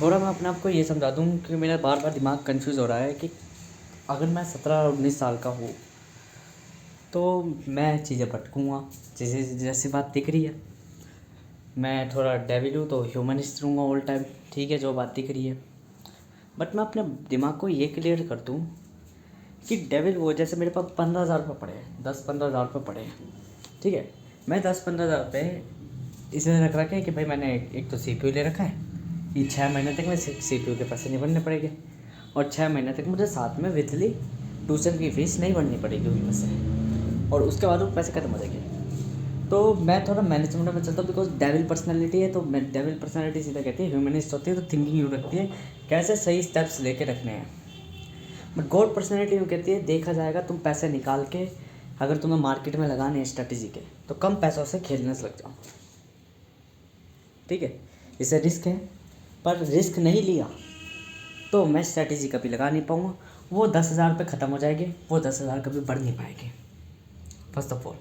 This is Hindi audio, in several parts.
थोड़ा मैं अपने आप को ये समझा दूँ कि मेरा बार बार दिमाग कंफ्यूज हो रहा है कि अगर मैं 17-19 साल का हूँ तो मैं चीज़ें भटकूँगा। जैसे जैसी बात दिख रही है, मैं थोड़ा डेविल हूँ तो ह्यूमनिस्ट रहूँगा ऑल टाइम। ठीक है, जो बात दिख रही है, बट मैं अपने दिमाग को ये क्लियर कर दूँ कि डेविल वो, जैसे मेरे पास 15,000 रुपये पड़े हैं, 10-15,000 रुपये पड़े हैं। ठीक है, मैं 10-15,000 रुपये इसलिए रख रखे हैं कि भाई मैंने एक तो CPU ले रखा है कि 6 महीने तक मैं CPU के पैसे नहीं भरने पड़ेंगे, और 6 महीने तक मुझे साथ में विथली ट्यूशन की फ़ीस नहीं भरनी पड़ेगी उनमें से, और उसके बाद वो पैसे खत्म हो जाएंगे। तो मैं थोड़ा मैनेजमेंट में चलता हूँ, बिकॉज डेविल पर्सनैलिटी है। तो मैं डेविल पर्सनैलिटी सीधा कहती है ह्यूमनिस्ट होती है, तो थिंकिंग यूँ रखती है कैसे सही स्टेप्स लेके रखने हैं। बट गॉड पर्सनैलिटी यूँ कहती है देखा जाएगा, तुम पैसे निकाल के अगर तुम्हें मार्केट में लगाने हैं स्ट्रैटेजी के, तो कम पैसों से खेलने से लग जाओ। ठीक है, इसे रिस्क है, पर रिस्क नहीं लिया तो मैं स्ट्रैटेजी कभी लगा नहीं पाऊँगा। वो 10,000 रुपये ख़त्म हो जाएंगे, वो 10,000 कभी बढ़ नहीं पाएंगे। फर्स्ट ऑफ ऑल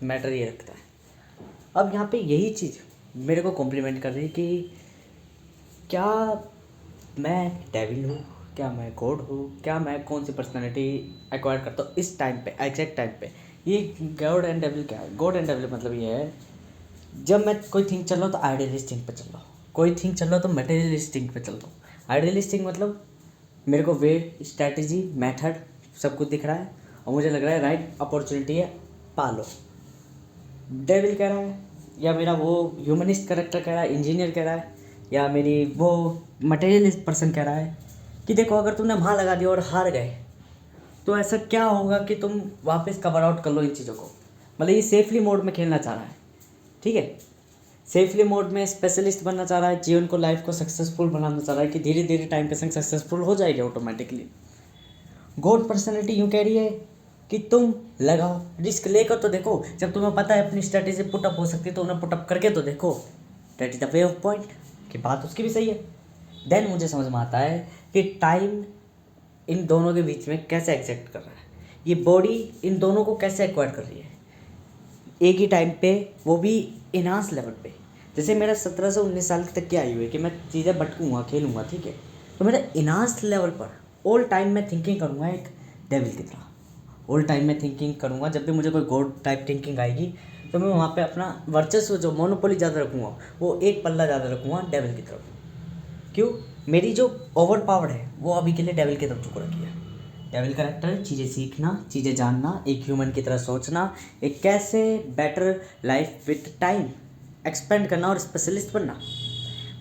मैटर ये रखता है। अब यहाँ पे यही चीज़ मेरे को कॉम्प्लीमेंट कर रही है कि क्या मैं डेविल हूँ, क्या मैं गॉड हूँ, क्या मैं कौन सी पर्सनालिटी एक्वायर करता हूँ इस टाइम पे, एग्जैक्ट टाइम पे। ये गॉड एंड डेविल क्या है? गॉड एंड डेविल मतलब ये है, जब मैं कोई थिंक चल रहा हूँ तो आइडियलिस्ट थिंक पे चल रहा हूँ, कोई थिंक चल रहा हो तो मटेरियलिस्ट थिंक पे चल रहा हूँ। आइडियलिस्ट थिंक मतलब मेरे को वे, स्ट्रैटेजी, मेथड सब कुछ दिख रहा है और मुझे लग रहा है राइट अपॉर्चुनिटी है, पालो। डेविल कह रहा है, या मेरा वो ह्यूमनिस्ट करेक्टर कह रहा है, इंजीनियर कह रहा है, या मेरी वो मटेरियलिस्ट पर्सन कह रहा है कि देखो अगर तुमने वहाँ लगा दिया और हार गए तो ऐसा क्या होगा कि तुम वापस कवर आउट कर लो इन चीज़ों को। मतलब ये सेफली मोड में खेलना चाह रहा है। ठीक है, सेफली मोड में स्पेशलिस्ट बनना चाह रहा है, जीवन को, लाइफ को सक्सेसफुल बनाना चाह रहा है कि धीरे धीरे टाइम के संग सक्सेसफुल हो जाएगी ऑटोमेटिकली। गॉड पर्सनैलिटी यूँ कह रही है कि तुम लगाओ, रिस्क लेकर तो देखो। जब तुम्हें पता है अपनी स्ट्रेटेजी पुटअप हो सकती है तो उन्हें पुटअप करके तो देखो। That is the way of point, कि बात उसकी भी सही है। देन मुझे समझ में आता है कि टाइम इन दोनों के बीच में कैसे एक्सेप्ट कर रहा है, ये बॉडी इन दोनों को कैसे एक्वायर कर रही है एक ही टाइम पे, वो भी इनहांस लेवल पे। जैसे मेरा 17 से 19 साल तक की आयु है कि मैं चीज़ें भटकूँगा, खेलूँगा। ठीक है, तो मेरा इनहांस लेवल पर ऑल टाइम मैं थिंकिंग करूँगा एक डेविल की तरह। ऑल टाइम मैं थिंकिंग करूँगा, जब भी मुझे कोई गॉड टाइप थिंकिंग आएगी तो मैं वहाँ पे अपना वर्चस्व, जो मोनोपोली ज़्यादा रखूँगा, वो एक पल्ला ज़्यादा रखूँगा डेविल की तरफ। क्यों? मेरी जो ओवर पावर है वो अभी के लिए डेविल की तरफ झुक रखी है। डेविल करेक्टर, चीज़ें सीखना, चीज़ें जानना, एक ह्यूमन की तरह सोचना, एक कैसे better life with time expand करना और स्पेशलिस्ट बनना।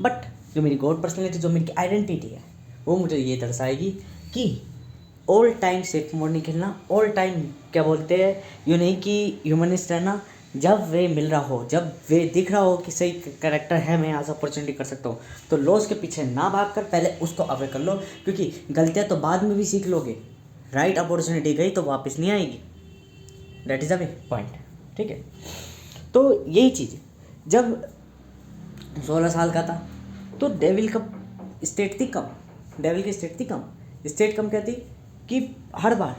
बट जो मेरी गॉड पर्सनैलिटी, जो मेरी आइडेंटिटी है, वो मुझे ये दर्शाएगी कि ऑल टाइम सेफ मोड नहीं खेलना, ऑल टाइम क्या बोलते हैं, यूँ नहीं कि ह्यूमनिस्ट रहना। जब वे मिल रहा हो, जब वे दिख रहा हो कि सही करेक्टर है, मैं आज अपॉर्चुनिटी कर सकता हूँ, तो लॉस के पीछे ना भाग कर पहले उसको अवे कर लो, क्योंकि गलतियाँ तो बाद में भी सीख लोगे। राइट अपॉर्चुनिटी गई तो वापस नहीं आएगी। That is a big point. ठीक है, तो यही चीज़ जब 16 साल का था तो डेविल का स्टेट थी कम, डेविल की स्टेट थी कम। स्टेट कम क्या थी कि हर बार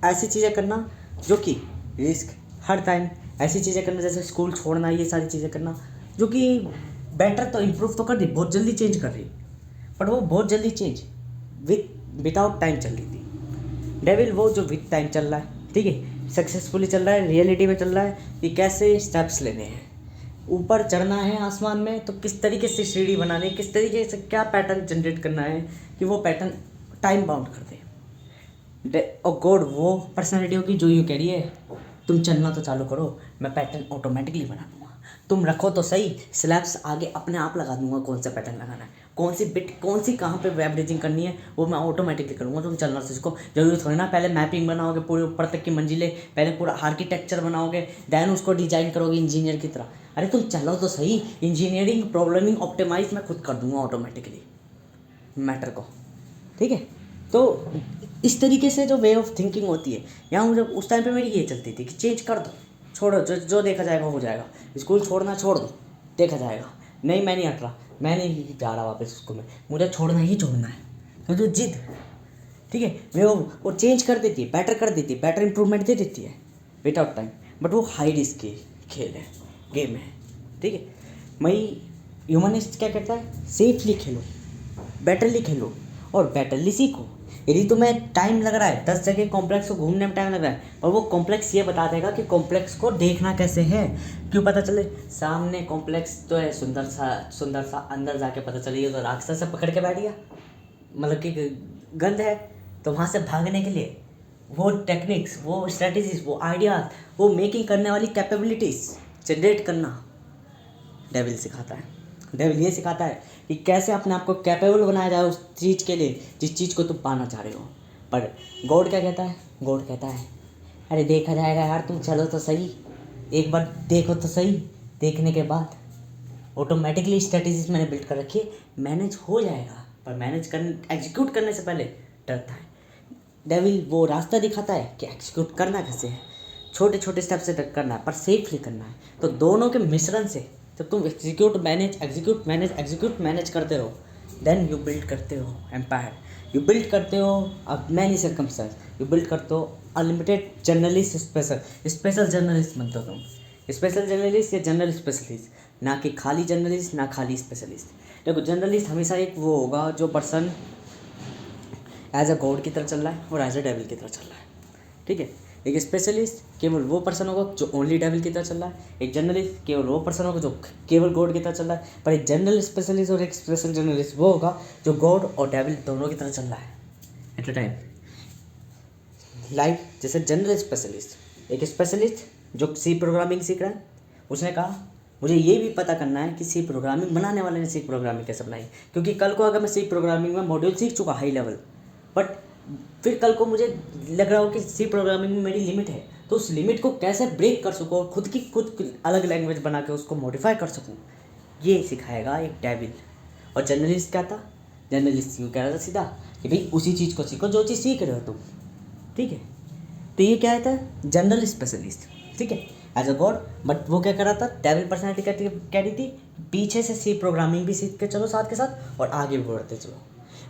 ऐसी चीज़ें करना जो कि रिस्क, हर टाइम ऐसी चीज़ें करना जैसे स्कूल छोड़ना, ये सारी चीज़ें करना जो कि बेटर तो इम्प्रूव तो कर रही, बहुत जल्दी चेंज कर रही, बट वो बहुत जल्दी चेंज विदाउट टाइम चल रही थी। डेविल वो जो विद टाइम चल रहा है, ठीक है, सक्सेसफुली चल रहा है, रियलिटी में चल रहा है कि कैसे स्टेप्स लेने हैं, ऊपर चढ़ना है आसमान में तो किस तरीके से सीढ़ी बनानी है, किस तरीके से क्या पैटर्न जनरेट करना है कि वो पैटर्न टाइम बाउंड कर दे। और गॉड वो पर्सनैलिटी होगी जो यूँ कह रही है तुम चलना तो चालू करो, मैं पैटर्न ऑटोमेटिकली बना दूंगा, तुम रखो तो सही, स्लैब्स आगे अपने आप लगा दूंगा, कौन सा पैटर्न लगाना है, कौन सी बिट, कौन सी कहाँ पे वेब्रिजिंग करनी है, वो मैं ऑटोमेटिकली करूँगा। तुम चलना तो सीखो। जरूरी थोड़ी ना पहले मैपिंग बनाओगे पूरे ऊपर तक की मंजिलें, पहले पूरा आर्किटेक्चर बनाओगे, देन उसको डिजाइन करोगे इंजीनियर की तरह। अरे तुम चलो तो सही, इंजीनियरिंग, प्रोग्रामिंग, ऑप्टिमाइज मैं खुद कर दूंगा ऑटोमेटिकली मैटर को। ठीक है, तो इस तरीके से जो वे ऑफ थिंकिंग होती है, यहाँ मुझे उस टाइम पे मेरी ये चलती थी कि चेंज कर दो, छोड़ो, जो जो देखा जाएगा हो जाएगा, स्कूल छोड़ना छोड़ दो, देखा जाएगा, नहीं मैं नहीं हट रहा, मैं नहीं जा रहा वापस स्कूल में, मुझे छोड़ना ही छोड़ना है, तो जो जिद, ठीक है, वो चेंज कर देती है, बेटर कर देती है, बेटर इंप्रूवमेंट दे देती है विदाउट टाइम। बट वो हाई रिस्क की खेल है, गेम है। ठीक है, मैं ह्यूमनिस्ट क्या कहता है, सेफली खेलो, बेटरली खेलो और बेटरली सीखो। यदि तुम्हें टाइम लग रहा है 10 जगह कॉम्प्लेक्स को घूमने में टाइम लग रहा है, पर वो कॉम्प्लेक्स ये बता देगा कि कॉम्प्लेक्स को देखना कैसे है। क्यों पता चले? सामने कॉम्प्लेक्स तो है सुंदर सा, अंदर जाके पता चले ये तो राक्षस से पकड़ के बैठ गया, मतलब कि गंध है। तो वहाँ से भागने के लिए वो टेक्निक्स, वो स्ट्रेटजीज, वो आइडियाज, वो मेकिंग करने वाली कैपेबिलिटीज़ जनरेट करना डेविल सिखाता है। डेविल ये सिखाता है कि कैसे अपने आप को कैपेबल बनाया जाए उस चीज़ के लिए जिस चीज़ को तुम पाना चाह रहे हो। पर गॉड क्या कहता है? गॉड कहता है अरे देखा जाएगा यार, तुम चलो तो सही, एक बार देखो तो सही, देखने के बाद ऑटोमेटिकली स्ट्रेटजीज मैंने बिल्ड कर रखी है, मैनेज हो जाएगा। पर मैनेज करने, एग्जीक्यूट करने से पहले डरता है। डेविल वो रास्ता दिखाता है कि एग्जीक्यूट करना कैसे है, छोटे छोटे स्टेप से करना है पर सेफली करना है। तो दोनों के मिश्रण से जब तुम एग्जीक्यूट मैनेज करते हो, देन यू बिल्ड करते हो एम्पायर, यू बिल्ड करते हो अब मैनी सर्कमस्टेंस, यू बिल्ड करते हो अनलिमिटेड जर्नलिस्ट, स्पेशल जर्नलिस्ट बनते हो तुम, स्पेशल जर्नलिस्ट या जनरल स्पेशलिस्ट, ना कि खाली जर्नलिस्ट ना खाली स्पेशलिस्ट। देखो जर्नलिस्ट हमेशा एक वो होगा जो पर्सन एज अ गॉड की तरह चल रहा है और एज अ डेविल की तरह चल रहा है, ठीक है। एक स्पेशलिस्ट केवल वो पर्सन होगा जो ओनली डेविल की तरह चल रहा है, एक जर्नलिस्ट केवल वो पर्सन होगा जो केवल गॉड की तरह चल रहा है। पर एक जनरल स्पेशलिस्ट और एक स्पेशल जर्नलिस्ट वो होगा जो गॉड और डेविल दोनों की तरह चल रहा है एट अ टाइम। लाइक जैसे जनरल स्पेशलिस्ट, एक स्पेशलिस्ट जो सी प्रोग्रामिंग सीख रहा है, उसने कहा मुझे ये भी पता करना है कि सी प्रोग्रामिंग बनाने वाले ने सी प्रोग्रामिंग कैसे बनाई, क्योंकि कल को अगर मैं सी प्रोग्रामिंग में मॉड्यूल सीख चुका हाई लेवल, बट फिर कल को मुझे लग रहा हो कि सी प्रोग्रामिंग में मेरी लिमिट है, तो उस लिमिट को कैसे ब्रेक कर सकूँ और खुद अलग लैंग्वेज बना के उसको मॉडिफाई कर सकूँ, ये सिखाएगा एक डेविल। और जर्नलिस्ट क्या था? जर्नलिस्ट यूँ कह रहा था सीधा कि भाई उसी चीज़ को सीखो जो चीज़ सीख रहे हो तुम, ठीक है। तो ये क्या था? जनरल स्पेशलिस्ट, ठीक है, एज अ गॉड। बट वो क्या कर रहा था? डेविल पर्सनैलिटी कह रही थी पीछे से सी प्रोग्रामिंग भी सीख के चलो साथ के साथ और आगे भी बढ़ते चलो।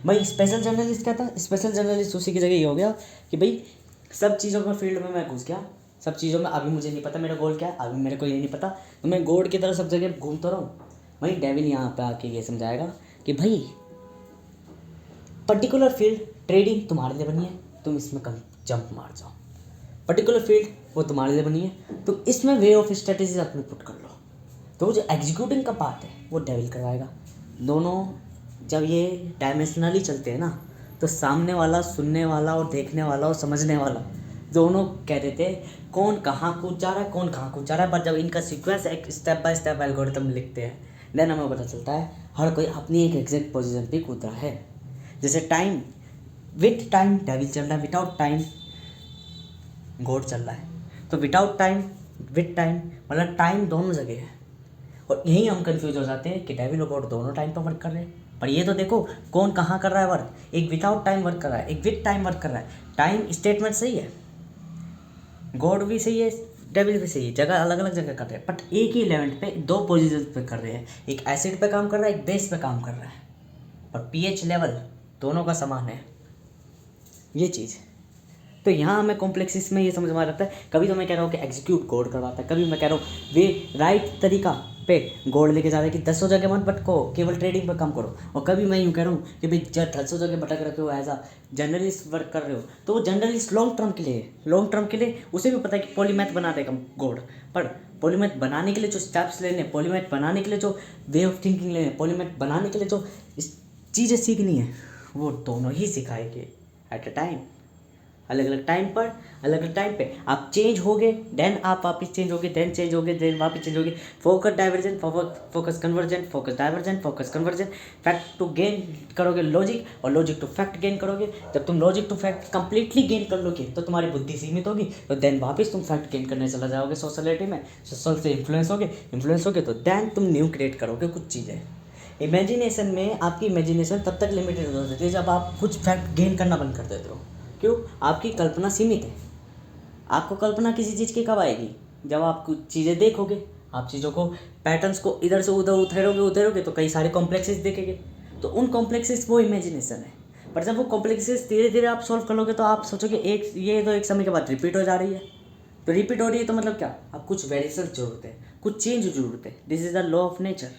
भाई स्पेशल जर्नलिस्ट क्या था? स्पेशल जर्नलिस्ट उसी की जगह ये हो गया कि भाई सब चीज़ों में फील्ड में मैं घुस गया, सब चीज़ों में अभी मुझे नहीं पता मेरा गोल क्या है, अभी मेरे को ये नहीं पता, तो मैं गॉड की तरह सब जगह घूमता रहूँ। भाई डेविल यहाँ पे आके ये समझाएगा कि भाई पर्टिकुलर फील्ड ट्रेडिंग तुम्हारे लिए बनी है, तुम इसमें कम जंप मार जाओ। पर्टिकुलर फील्ड वो तुम्हारे लिए बनी है, तुम इसमें वे ऑफ स्ट्रेटेजीज अपनी पुट कर लो। तो वो जो एग्जीक्यूटिंग का पार्ट है वो डेविल करवाएगा। दोनों जब ये डायमेंशनली चलते हैं ना, तो सामने वाला, सुनने वाला और देखने वाला और समझने वाला दोनों कह देते हैं कौन कहाँ कूद जा रहा है, कौन कहाँ कूद जा रहा है। पर जब इनका सीक्वेंस एक स्टेप बाय स्टेप एल्गोरिथम लिखते हैं, देन हमें पता चलता है हर कोई अपनी एक एग्जैक्ट पोजीशन पे कूद रहा है। जैसे टाइम, विथ टाइम डेविल चल रहा है, विदाउट टाइम गॉड चल रहा है। तो विदाउट टाइम विथ टाइम मतलब टाइम दोनों जगह है, और यही हम कंफ्यूज हो जाते हैं कि डेविल और गॉड दोनों टाइम पर वर्क कर रहे हैं। पर ये तो देखो कौन कहाँ कर रहा है वर्क, एक विदाउट टाइम वर्क कर रहा है, एक विथ टाइम वर्क कर रहा है। टाइम स्टेटमेंट सही है, गॉड भी सही है, डेविल भी सही है, जगह अलग अलग जगह कर रहे हैं, बट एक ही इवेंट पे दो पोजीशन पे कर रहे हैं। एक एसिड पे काम कर रहा है, एक बेस पे काम कर रहा है, और पीएच लेवल दोनों का समान है, ये चीज़। तो यहाँ हमें कॉम्प्लेक्सिस में ये समझ में आ जाता है। कभी तो मैं कह रहा हूँ कि एग्जीक्यूट गॉड करवाता है, कभी मैं कह रहा हूँ वे राइट तरीका पे गॉड लेके जा रहे हैं कि 10 जगह मत भटको, केवल ट्रेडिंग पर काम करो। और कभी मैं यूँ कह रहा हूँ कि भाई जब 10 जगह भटक रखे हो, एज अ जर्नलिस्ट वर्क कर रहे हो, तो वो जर्नलिस्ट लॉन्ग टर्म के लिए, लॉन्ग टर्म के लिए उसे भी पता है कि पॉलीमैथ बना देगा गॉड। पर पॉलीमैथ बनाने के लिए जो स्टेप्स लेने, पॉलीमैथ बनाने के लिए जो वे ऑफ थिंकिंग लेने, पॉलीमैथ बनाने के लिए जो चीज़ें सीखनी है, वो दोनों ही सिखाएंगे एट अ टाइम। अलग अलग टाइम पर, अलग अलग टाइम पे आप चेंज होगे, देन आप वापस चेंज होगे, देन चेंज होगे, देन वापस चेंज होगे। Focus divergent, focus convergent, focus divergent, focus convergent. Fact to gain करोगे लॉजिक, और लॉजिक टू फैक्ट गेन करोगे। जब तुम logic to fact completely gain कर लोगे तो तुम्हारी बुद्धि सीमित होगी, तो देन वापस तुम फैक्ट गेन करने चला जाओगे सोशलिटी में, सोशल से इन्फ्लुएंस होगे तो देन तुम न्यू क्रिएट करोगे कुछ चीज़ें। इमेजिनेशन में आपकी इमेजिनेशन तब तक लिमिटेड हो जाती है जब आप कुछ फैक्ट गेन करना बंद कर देते हो। क्यों? आपकी कल्पना सीमित है। आपको कल्पना किसी चीज़ की कब आएगी? जब आप कुछ चीज़ें देखोगे, आप चीज़ों को, पैटर्न्स को इधर से उधर उधेरोगे तो कई सारे कॉम्प्लेक्सेस देखेंगे, तो उन कॉम्प्लेक्सेस वो इमेजिनेशन है। पर जब वो कॉम्प्लेक्सेस धीरे धीरे आप सॉल्व कर लोगे तो आप सोचोगे ये तो एक समय के बाद रिपीट हो जा रही है। तो रिपीट हो रही है तो मतलब क्या? अब कुछ वेरिएशन जरूरत है, कुछ चेंज जरूरत है। This is the law of nature.